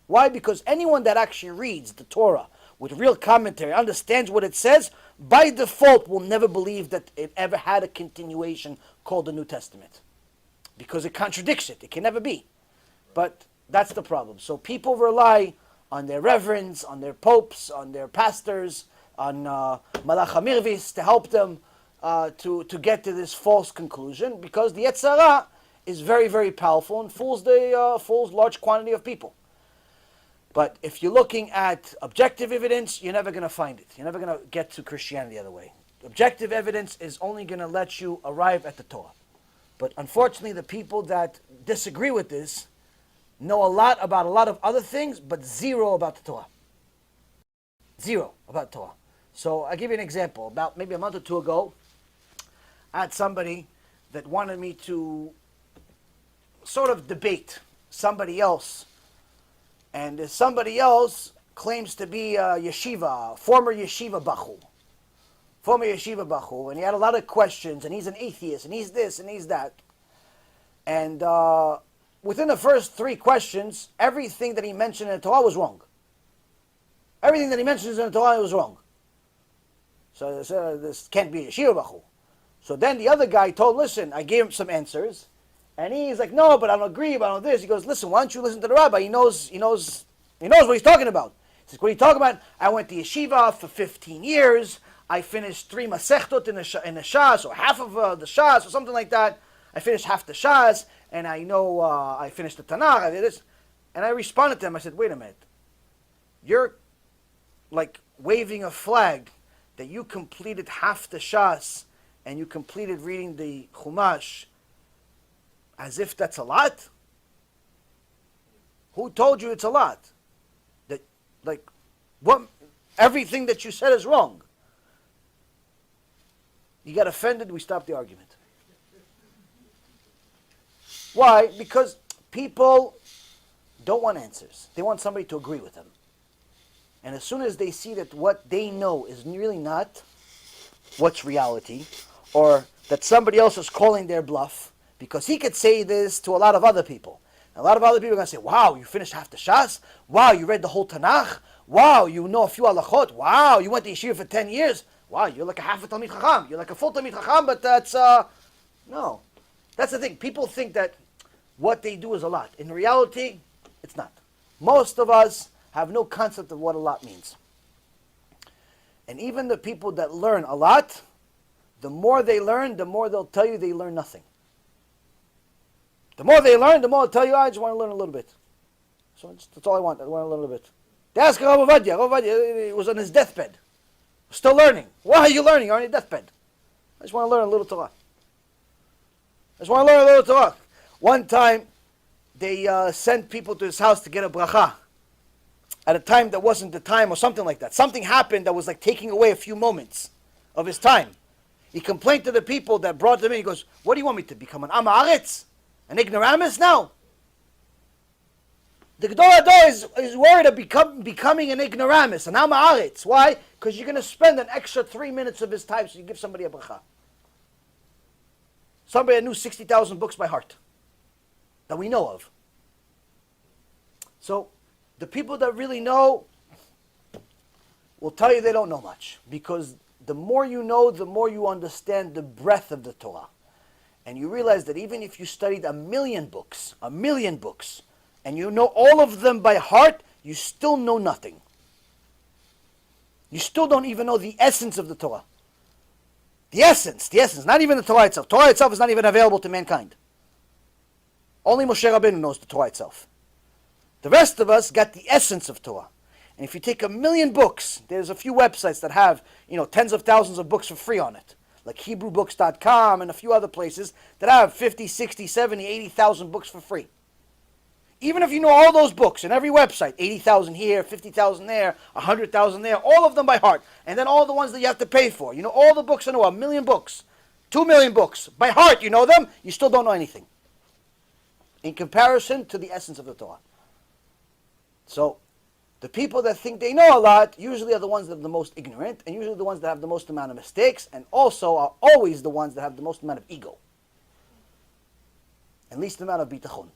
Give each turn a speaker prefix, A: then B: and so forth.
A: Why? Because anyone that actually reads the Torah with real commentary, understands what it says, by default will never believe that it ever had a continuation called the New Testament. Because it contradicts it. It can never be. But that's the problem. So people rely on their reverends, on their popes, on their pastors, on Malach HaMirvis to help them to get to this false conclusion, because the Yetzer Hara is very, very powerful and fools large quantity of people. But if you're looking at objective evidence, you're never going to find it. You're never going to get to Christianity the other way. Objective evidence is only going to let you arrive at the Torah. But unfortunately, the people that disagree with this know a lot about a lot of other things, but zero about the Torah. Zero about the Torah. So I'll give you an example. About maybe a month or two ago, I had somebody that wanted me to sort of debate somebody else. And this somebody else claims to be a yeshiva, former yeshiva bachur. Former yeshiva bachur. And he had a lot of questions, and he's an atheist, and he's this, and he's that. And within the first 3 questions, everything that he mentioned in the Torah was wrong. Everything that he mentions in the Torah was wrong. So this can't be a yeshiva bachur. So then the other guy told, listen, I gave him some answers. And he's like, no, but I don't agree about all this. He goes, listen, why don't you listen to the rabbi? He knows what he's talking about. He says, what are you talking about? I went to yeshiva for 15 years. I finished 3 masechtot in the shas, or half of the shas, or something like that. I finished half the shas, and I know I finished the Tanakh. I did this. And I responded to him. I said, wait a minute. You're like waving a flag that you completed half the shas, and you completed reading the Chumash, as if that's a lot? Who told you it's a lot? That, like, what? Everything that you said is wrong. You got offended, we stopped the argument. Why? Because people don't want answers. They want somebody to agree with them. And as soon as they see that what they know is really not what's reality, or that somebody else is calling their bluff, because he could say this to a lot of other people. A lot of other people are going to say, wow, you finished half the Shas? Wow, you read the whole Tanakh? Wow, you know a few halachot? Wow, you went to yeshiva for 10 years? Wow, you're like a half a Talmid Chacham. You're like a full Talmid Chacham, but that's, no. That's the thing. People think that what they do is a lot. In reality, it's not. Most of us have no concept of what a lot means. And even the people that learn a lot, the more they learn, the more they'll tell you they learn nothing. The more they learn, the more they'll tell you, I just want to learn a little bit. So that's all I want. I want to learn a little bit. They ask Rabbi Ovadia. Rabbi Ovadia was on his deathbed. Still learning. Why are you learning? You're on your deathbed. I just want to learn a little Torah. I just want to learn a little Torah. One time, they sent people to his house to get a bracha. At a time that wasn't the time, or something like that. Something happened that was like taking away a few moments of his time. He complained to the people that brought them in. He goes, what do you want me to become, an HaBRIT? An ignoramus now? The Gedol Hador is worried of becoming an ignoramus, an HaBRIT. Why? Because you're going to spend an extra 3 minutes of his time so you give somebody a bracha. Somebody that knew 60,000 books by heart. That we know of. So, the people that really know will tell you they don't know much. Because the more you know, the more you understand the breadth of the Torah. And you realize that even if you studied 1,000,000 books, 1,000,000 books, and you know all of them by heart, you still know nothing. You still don't even know the essence of the Torah. The essence, not even the Torah itself. Torah itself is not even available to mankind. Only Moshe Rabbeinu knows the Torah itself. The rest of us got the essence of Torah. And if you take 1,000,000 books, there's a few websites that have, tens of thousands of books for free on it. Like HebrewBooks.com and a few other places that have 50, 60, 70, 80,000 books for free. Even if you know all those books in every website, 80,000 here, 50,000 there, 100,000 there, all of them by heart. And then all the ones that you have to pay for. You know all the books I know, 1,000,000 books, 2,000,000 books. By heart, you know them, you still don't know anything. In comparison to the essence of the Torah. So, the people that think they know a lot usually are the ones that are the most ignorant, and usually the ones that have the most amount of mistakes, and also are always the ones that have the most amount of ego. And least amount of bitachon.